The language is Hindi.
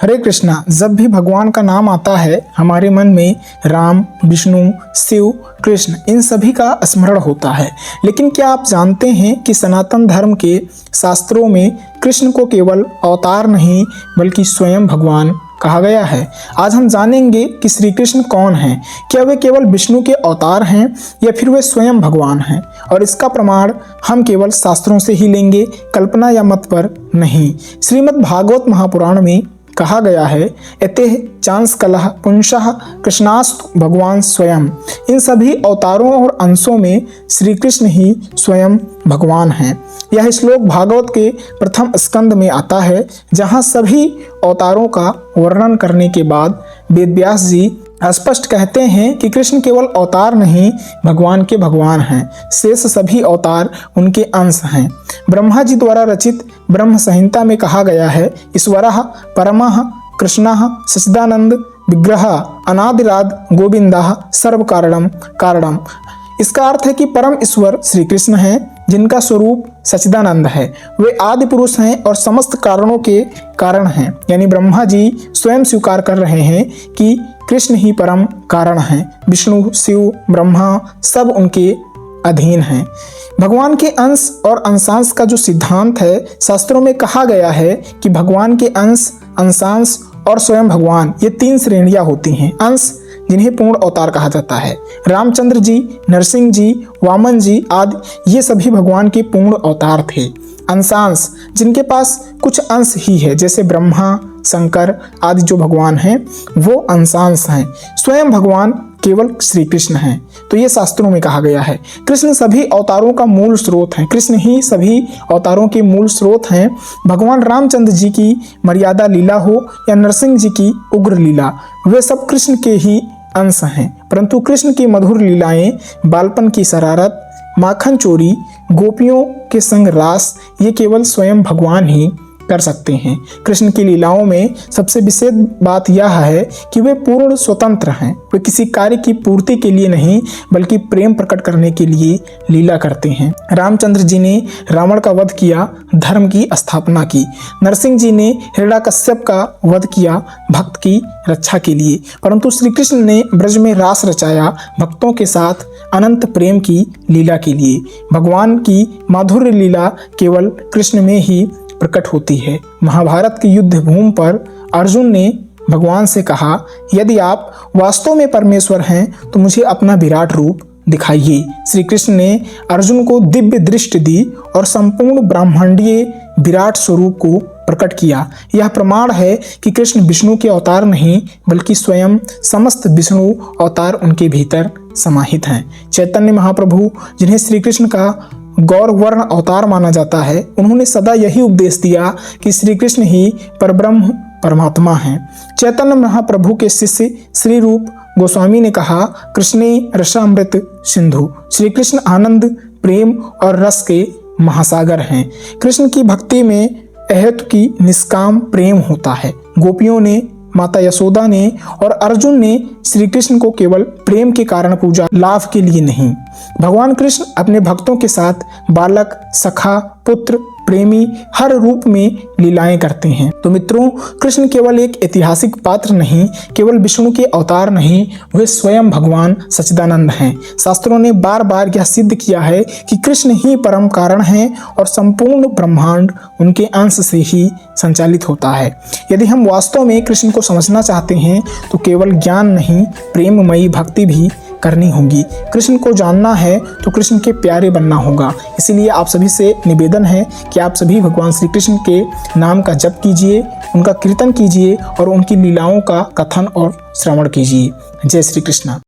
हरे कृष्णा। जब भी भगवान का नाम आता है हमारे मन में राम, विष्णु, शिव, कृष्ण इन सभी का स्मरण होता है। लेकिन क्या आप जानते हैं कि सनातन धर्म के शास्त्रों में कृष्ण को केवल अवतार नहीं बल्कि स्वयं भगवान कहा गया है। आज हम जानेंगे कि श्री कृष्ण कौन हैं, क्या वे केवल विष्णु के अवतार हैं या फिर वे स्वयं भगवान हैं। और इसका प्रमाण हम केवल शास्त्रों से ही लेंगे, कल्पना या मत पर नहीं। श्रीमद् भागवत महापुराण में कहा गया है, एतेह चांस कलह पुंसः कृष्णास्तु भगवान स्वयं। इन सभी अवतारों और अंशों में श्री कृष्ण ही स्वयं भगवान हैं। यह श्लोक भागवत के प्रथम स्कंद में आता है, जहां सभी अवतारों का वर्णन करने के बाद वेदव्यास जी स्पष्ट कहते हैं कि कृष्ण केवल अवतार नहीं भगवान के भगवान हैं, शेष सभी अवतार उनके अंश हैं। ब्रह्मा जी द्वारा रचित ब्रह्म संहिता में कहा गया है, ईश्वरः परमः कृष्णः सच्चिदानंद विग्रह अनादिराद गोविंदः सर्व कारणम कारणम। इसका अर्थ है कि परम ईश्वर श्री कृष्ण हैं, जिनका स्वरूप सच्चिदानंद है। वे आदि पुरुष हैं और समस्त कारणों के कारण हैं। यानी ब्रह्मा जी स्वयं स्वीकार कर रहे हैं कि कृष्ण ही परम कारण हैं। विष्णु, शिव, ब्रह्मा सब उनके अधीन हैं। भगवान के अंश और अंशांश का जो सिद्धांत है, शास्त्रों में कहा गया है कि भगवान के अंश, अंशांश और स्वयं भगवान, ये तीन श्रेणियां होती हैं। अंश जिन्हें पूर्ण अवतार कहा जाता है, रामचंद्र जी, नरसिंह जी, वामन जी आदि ये सभी भगवान के पूर्ण अवतार थे। अंशांश जिनके पास कुछ अंश ही है, जैसे ब्रह्मा, शंकर आदि जो भगवान हैं वो अंशांश हैं। स्वयं भगवान केवल श्री कृष्ण हैं। तो ये शास्त्रों में कहा गया है। कृष्ण सभी अवतारों का मूल स्रोत हैं। कृष्ण ही सभी अवतारों के मूल स्रोत हैं। भगवान रामचंद्र जी की मर्यादा लीला हो या नरसिंह जी की उग्र लीला, वे सब कृष्ण के ही अंश हैं। परंतु कृष्ण की मधुर लीलाएं, बालपन की शरारत, माखन चोरी, गोपियों के संग रास, ये केवल स्वयं भगवान ही कर सकते हैं। कृष्ण की लीलाओं में सबसे विशेष बात यह है कि वे पूर्ण स्वतंत्र हैं। वे किसी कार्य की पूर्ति के लिए नहीं बल्कि प्रेम प्रकट करने के लिए लीला करते हैं। रामचंद्र जी ने रावण का वध किया, धर्म की स्थापना की। नरसिंह जी ने हिरण्यकश्यप का वध किया, भक्त की रक्षा के लिए। परंतु श्री कृष्ण ने ब्रज में रास रचाया, भक्तों के साथ अनंत प्रेम की लीला के लिए। भगवान की माधुर्य लीला केवल कृष्ण में ही प्रकट होती है। महाभारत की युद्ध भूमि पर अर्जुन ने भगवान से कहा, यदि आप वास्तव में परमेश्वर हैं तो मुझे अपना विराट रूप दिखाइए। श्री कृष्ण ने अर्जुन को दिव्य दृष्टि दी और संपूर्ण ब्रह्मांडीय विराट स्वरूप को प्रकट किया। यह प्रमाण है कि कृष्ण विष्णु के अवतार नहीं बल्कि स्वयं समस्त विष्णु अवतार उनके भीतर समाहित हैं। चैतन्य महाप्रभु, जिन्हें श्री कृष्ण का गौरवर्ण अवतार माना जाता है, उन्होंने सदा यही उपदेश दिया कि श्री कृष्ण ही परब्रह्म परमात्मा हैं। चैतन्य महाप्रभु के शिष्य श्री रूप गोस्वामी ने कहा, कृष्णे रसामृत सिंधु। श्री कृष्ण आनंद, प्रेम और रस के महासागर हैं। कृष्ण की भक्ति में अहेतु की निष्काम प्रेम होता है। गोपियों ने, माता यशोदा ने और अर्जुन ने श्री कृष्ण को केवल प्रेम के कारण पूजा, लाभ के लिए नहीं। भगवान कृष्ण अपने भक्तों के साथ बालक, सखा, पुत्र, प्रेमी हर रूप में लीलाएं करते हैं। तो मित्रों, कृष्ण केवल एक ऐतिहासिक पात्र नहीं, केवल विष्णु के अवतार नहीं, वे स्वयं भगवान सच्चिदानंद हैं। शास्त्रों ने बार बार यह सिद्ध किया है कि कृष्ण ही परम कारण हैं और संपूर्ण ब्रह्मांड उनके अंश से ही संचालित होता है। यदि हम वास्तव में कृष्ण को समझना चाहते हैं तो केवल ज्ञान नहीं, प्रेममयी भक्ति भी करनी होगी। कृष्ण को जानना है तो कृष्ण के प्यारे बनना होगा। इसीलिए आप सभी से निवेदन है कि आप सभी भगवान श्री कृष्ण के नाम का जप कीजिए, उनका कीर्तन कीजिए और उनकी लीलाओं का कथन और श्रवण कीजिए। जय श्री कृष्ण।